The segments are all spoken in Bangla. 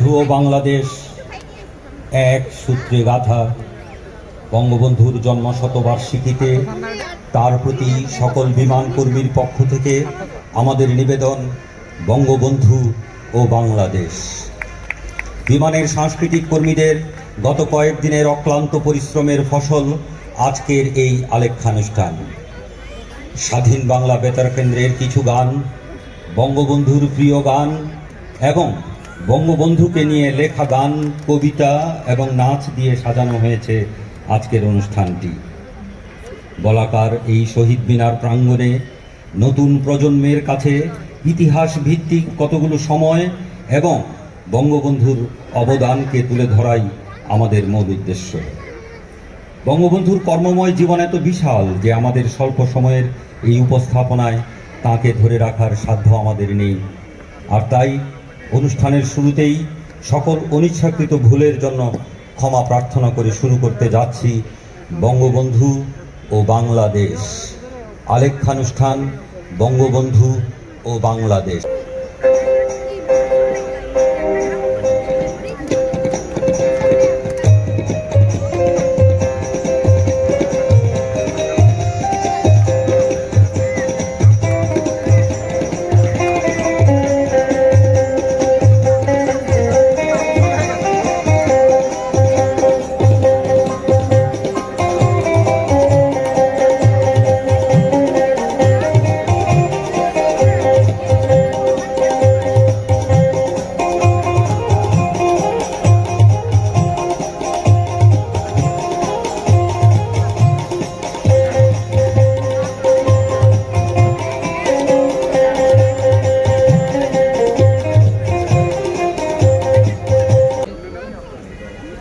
বঙ্গবন্ধু ও বাংলাদেশ এক সূত্রে গাথা। বঙ্গবন্ধুর জন্মশতবার্ষিকীতে তার প্রতি সকল বিমান কর্মীর পক্ষ থেকে আমাদের নিবেদন, বঙ্গবন্ধু ও বাংলাদেশ। বিমানের সাংস্কৃতিক কর্মীদের গত কয়েকদিনের অক্লান্ত পরিশ্রমের ফসল আজকের এই আলেখ্যানুষ্ঠান। স্বাধীন বাংলা বেতার কেন্দ্রের কিছু গান, বঙ্গবন্ধুর প্রিয় গান এবং বঙ্গবন্ধুকে নিয়ে লেখা গান, কবিতা এবং নাচ দিয়ে সাজানো হয়েছে আজকের অনুষ্ঠানটি। বলাকার এই শহীদ মিনার প্রাঙ্গণে নতুন প্রজন্মের কাছে ইতিহাস ভিত্তিক কতগুলো সময় এবং বঙ্গবন্ধুর অবদানকে তুলে ধরাই আমাদের মূল উদ্দেশ্য। বঙ্গবন্ধুর কর্মময় জীবন এত বিশাল যে আমাদের স্বল্প সময়ের এই উপস্থাপনায় তাকে ধরে রাখার সাধ্য আমাদের নেই। আর তাই অনুষ্ঠানের শুরুতেই সকল অনিচ্ছাকৃত ভুলের জন্য ক্ষমা প্রার্থনা করে শুরু করতে যাচ্ছি বঙ্গবন্ধু ও বাংলাদেশ। আলেখ্যানুষ্ঠান বঙ্গবন্ধু ও বাংলাদেশ।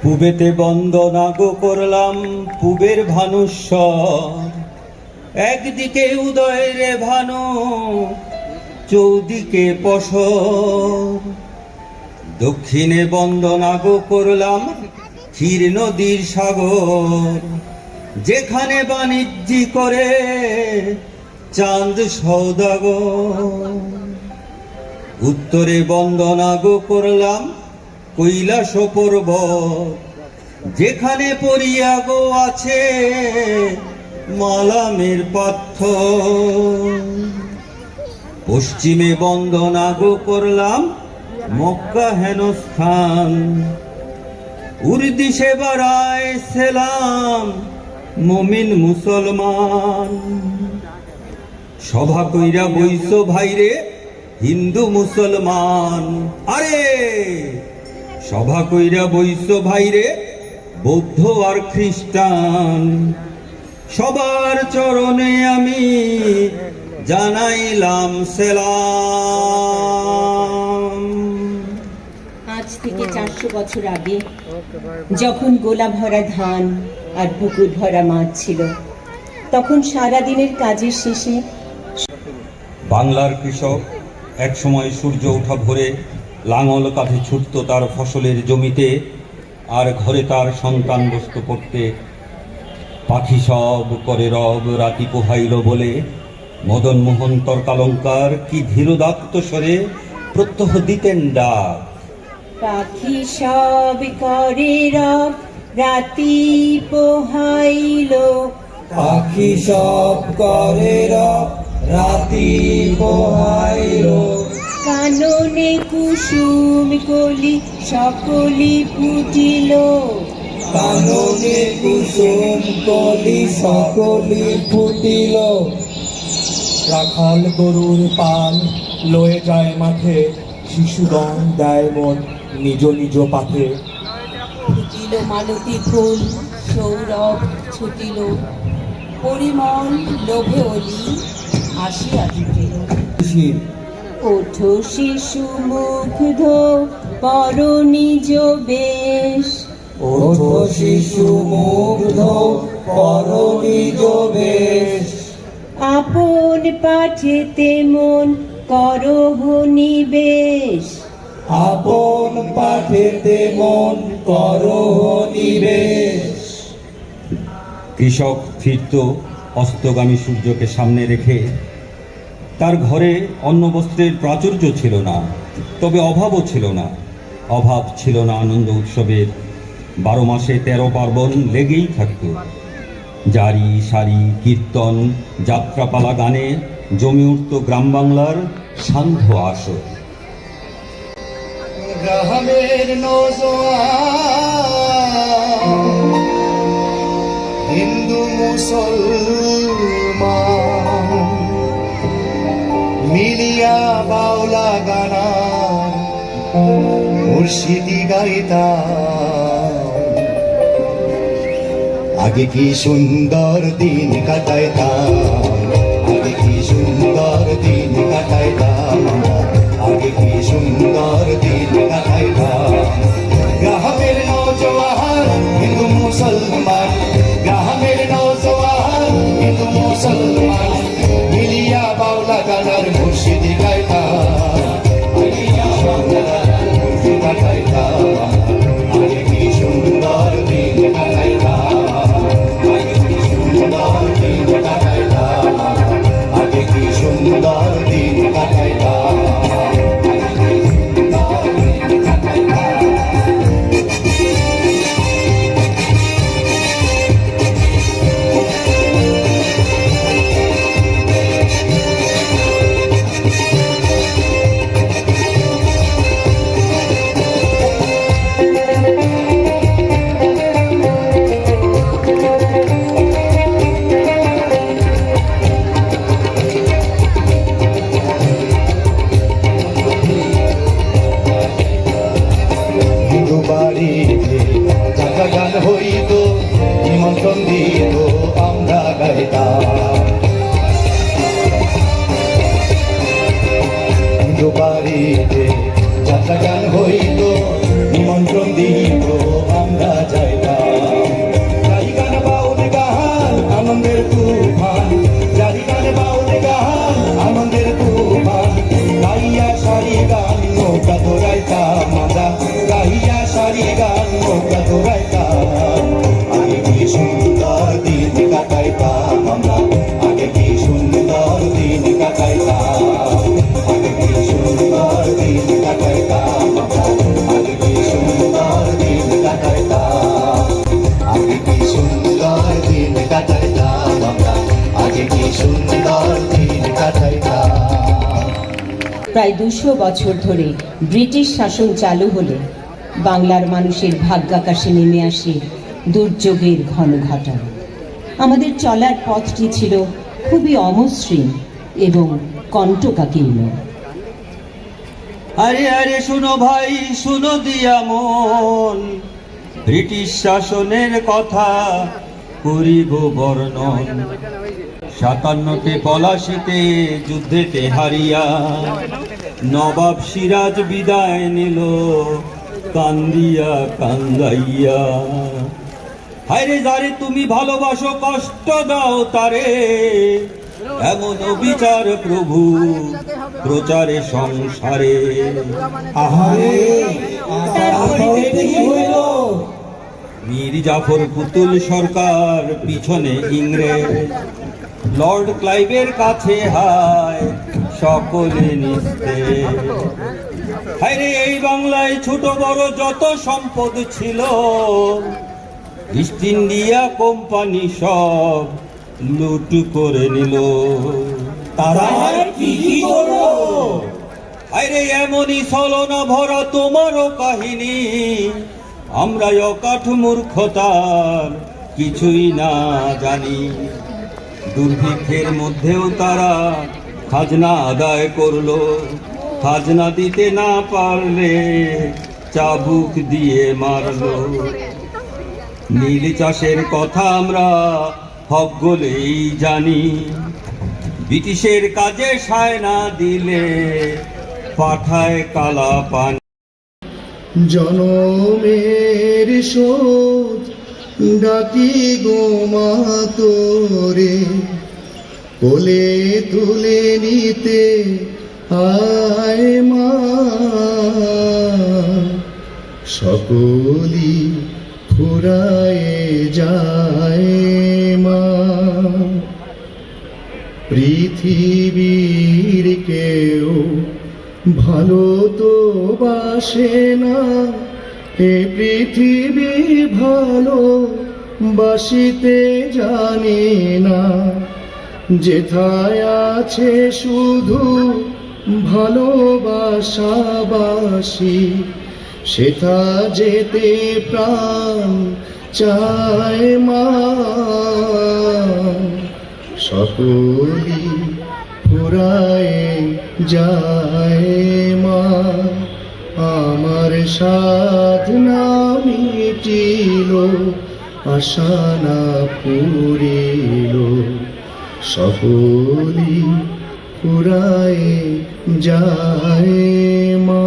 পূবেতে বন্দনা গো করলাম পূবের ভানুস্বর, একদিকে উদয়ের ভানু চৌদিকে পশর। দক্ষিণে বন্দনা গো করলাম ক্ষীর নদীর সাগর, যেখানে বাণিজ্যি করে চাঁদ সওদাগর। উত্তরে বন্দনা গো করলাম কৈলাস পর্বত, যেখানে পড়িয়া গো আছে মালামের পাথর। পশ্চিমে বন্দনা গো করলাম মক্কা হেন স্থান, উর্দিশে বাড়ায় সেলাম মুমিন মুসলমান। সভা কইরা বইস ভাইরে হিন্দু মুসলমান, আরে সভা কইরা বইস ভাইরে বৌদ্ধ আর খ্রিস্টান। সবার চরণে আমি জানাইলাম সেলাম। আজ থেকে 400 বছর আগে যখন গোলা ভরা ধান আর পুকুর ভরা মাছ ছিল, তখন সারা দিনের কাজের শেষে বাংলার কৃষক একসময় সূর্য ওঠা ভোরে লাঙল কাঁধে ছুটত তার ফসলের জমিতে, আর ঘরে তার সন্তান বসত পড়তে। পাখি সব করে রব রাতি পোহাইল বলে মদন মোহন তর্কালঙ্কার কি ধীরোদাত্ত স্বরে প্রত্যহ দিতেন ডাক। পাখি সব করে রব রাতি পোহাইল, পাখি সব করে রব রাতি পোহাইল। কাননে কুসুম কলি সকলি ফুটিল, কাননে কুসুম কলি সকলি ফুটিল। রাখাল গরুর পাল লয়ে যায় মাঠে, শিশুগণ দেয় মন নিজ নিজ পাঠে। ফুটিল মালতী ফুল সৌরভ ছুটিল, পরিমল লোভে অলি আসিয়া জুটিল। ওঠো শিশু মুগ্ধ পর নিজ বেশ, ওঠো শিশু মুগ্ধ পর নিজ বেশ। আপন পাঠেতে মন করহ নিবেশ, আপন পাঠেতে মন করহ নিবেশ। কৃষক ফিরত অস্তগামী সূর্যকে সামনে রেখে। তার ঘরে অন্ন বস্ত্রের প্রাচুর্য ছিল না, তবে অভাবও ছিল না। অভাব ছিল না আনন্দ উৎসবের। 12 মাসে 13 পার্বণ লেগেই থাকত। জারি সারি কীর্তন যাত্রাপালা গানে জমে উঠত গ্রাম বাংলার সান্ধ্য আসর। গ্রামের নওজোয়ান হিন্দু মুসলমান মিলিয়া বাউলা গানা মুর্শিদি গাইতা। আগে কি সুন্দর দিন কাটাইতাম, আগে কি সুন্দর দিন কাটাইতাম, আগে কি সুন্দর দিন কাটাইতাম। গ্রামের নওজোয়ান হিন্দু মুসলমান, গ্রামের নওজোয়ান হিন্দু মুসলমান মিলিয়া বাউলা গানার মুর্শিদি গাইতাম, মিলিয়া বাউলা গানার মুর্শিদি গাইতাম। আগে কি সুন্দর দিন কাটাইতাম, আগে কি সুন্দর দিন কাটাইতাম, আগে কি সুন্দর দিন কাটাইতাম। বাড়িতে যাত্রা গান হইত, নিমন্ত্রণ দিত আমরা গাইতাম। হিন্দু বাড়িতে যাত্রা গান হইত, নিমন্ত্রণ দিত আমরা যাইতাম। জারি গান বাউল গান আনন্দের তুফান, জারি গান বাউল গান আনন্দের তুফান। গাইয়া সারি গান নৌকা ধরাইতাম আমরা, গাইয়া সারি গান নৌকা ধরাইতাম। আগে কি সুন্দর দিন কাটাইতাম আমরা, আগে কি সুন্দর দিন কাটাইতাম, আগে কি সুন্দর দিন কাটাইতাম আমরা, আগে কি সুন্দর দিন কাটাইতাম, আগে কি সুন্দর দিন কাটাইতাম আমরা, আগে কি সুন্দর দিন কাটাইতাম। প্রায় 200 বছর ধরে ব্রিটিশ শাসন চালু হলে বাংলার মানুষের ভাগ্যাকাশে নেমে আসে দুর্যোগের ঘন ঘটা। আমাদের চলার পথটি ছিল খুবই অমসৃণ এবং কণ্টকাকীর্ণ। আরে আরে শুনো ভাই শুনো দিয়া মন, ব্রিটিশ শাসনের কথা করিব বর্ণন। 57তে পলাশিতে যুদ্ধেতে হারিয়া নবাব সিরাজ বিদায় নিল কান্দিয়া কান্দাইয়া। হায়রে যারে তুমি ভালোবাসো কষ্ট দাও তারে, এমন বিচার প্রভু প্রচারে সংসারে। আহারে তারপরে কি হইল? মীর জাফর পুতুল সরকার পিছনে ইংরেজ, লর্ড ক্লাইভের কাছে হায় সকলে নিস্তেজ। হায়রে এই বাংলায় ছোট বড় যত সম্পদ ছিল, ইস্ট ইন্ডিয়া কোম্পানি সব লুট করে নিল। তারা কি কি করলো? আরে এমনই ছলনা ভরা তোমারও কাহিনী, আমরা অকাঠ মূর্খতার কিছুই না জানি। দুর্ভিক্ষের মধ্যেও তারা খাজনা আদায় করলো, খাজনা দিতে না পারলে চাবুক দিয়ে মারলো। নীল চাষের কথা আমরা হক বলেই জানি, ব্রিটিশের কাজে সায় না দিলে পাঠায় কালা পানি। জনমের শোধ ডাকি গোমা তোরে, কোলে তুলে নিতে আয় মা। সকলি ফুরায়ে যায় মা, পৃথিবীর কেউ ভালো তো বাসে না এ পৃথিবী, ভালো বাসিতে জানে না। যেথায় আছে শুধু ভালোবাসাবাসি, সেথা যেতে প্রাণ চায় মা। সকলি ফুরায় যায় মা, আমার সাধনা মিটিল, আশা না পুরিল। সকলি ফুরায় যায় মা।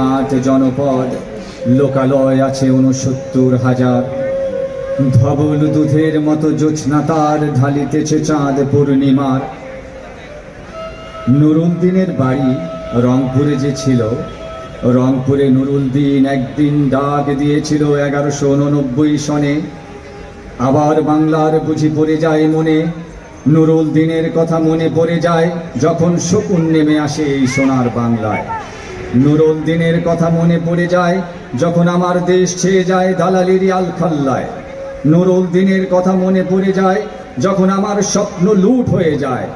মাঠ জনপদ লোকালয় আছে 69,000। ধবল দুধের মতো জোছনা তার ঢালিতেছে চাঁদ পূর্ণিমার। নুরুদ্দিনের বাড়ি রংপুরে যে ছিল, রংপুরে নুরুদ্দিন একদিন ডাক দিয়েছিল 1189 সনে। আবার বাংলার বুঝি পড়ে যায় মনে, নুরুদ্দিনের কথা মনে পড়ে যায় যখন শকুন নেমে আসে এই সোনার বাংলায়। নুরুদ্দিনের কথা মনে পড়ে যায় যখন আমার দেশ ছেয়ে যায় দালালেরই আলখাল্লায়। নুরুদ্দিনের কথা মনে পড়ে যায় যখন আমার স্বপ্ন লুট হয়ে যায়।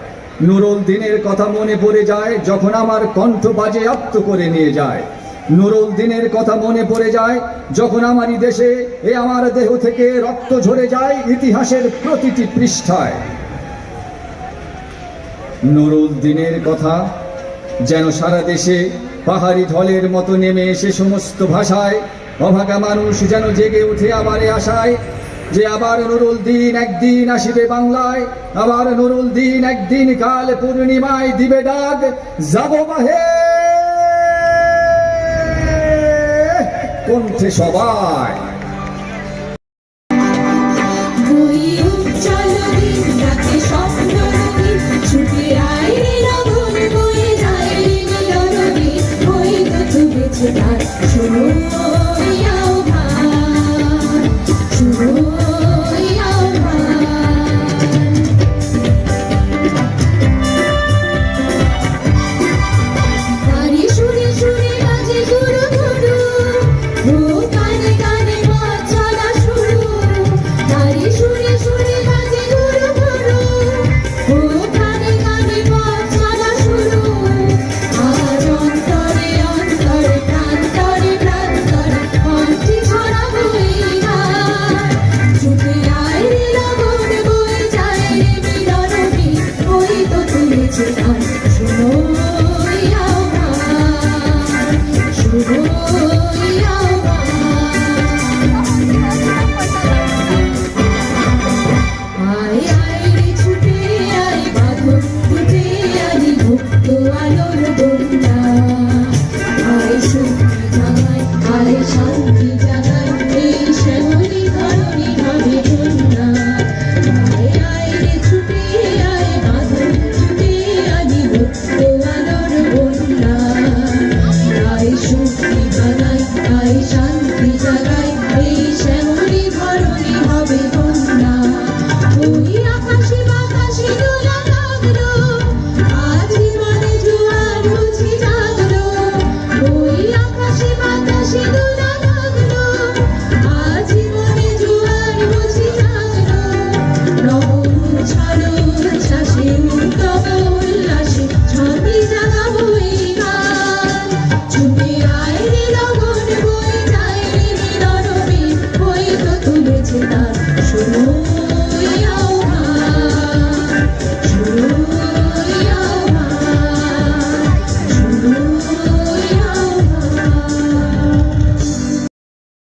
নুরুদ্দিনের কথা মনে পড়ে যায় যখন আমার কণ্ঠ বাজেয়াপ্ত করে নিয়ে যায়। নুরুদ্দিনের কথা মনে পড়ে যায় যখন আমারই দেশে আমার দেহ থেকে রক্ত ঝরে যায় ইতিহাসের প্রতিটি পৃষ্ঠায়। নুরুদ্দিনের কথা যেন সারা দেশে পাহাড়ি ঢলের মতো নেমে এসে সমস্ত ভাষায় অভাগা মানুষ যেন জেগে উঠে আবার আশায় যে আবার নুরুদ্দিন একদিন আসিবে বাংলায়, আবার নুরুদ্দিন একদিন কাল পূর্ণিমায় দিবে ডাক, যাব বাহে কণ্ঠে সবাই।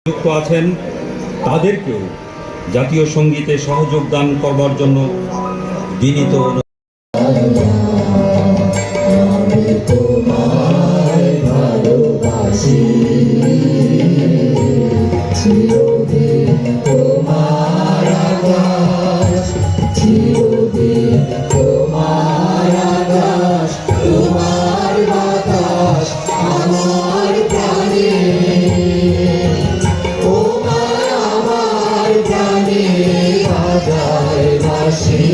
যুক্ত আছেন তাদেরকেও জাতীয় সঙ্গীতে সহযোগদান করবার জন্য বিনীত আমার প্রাণে বাজায় বাঁশি।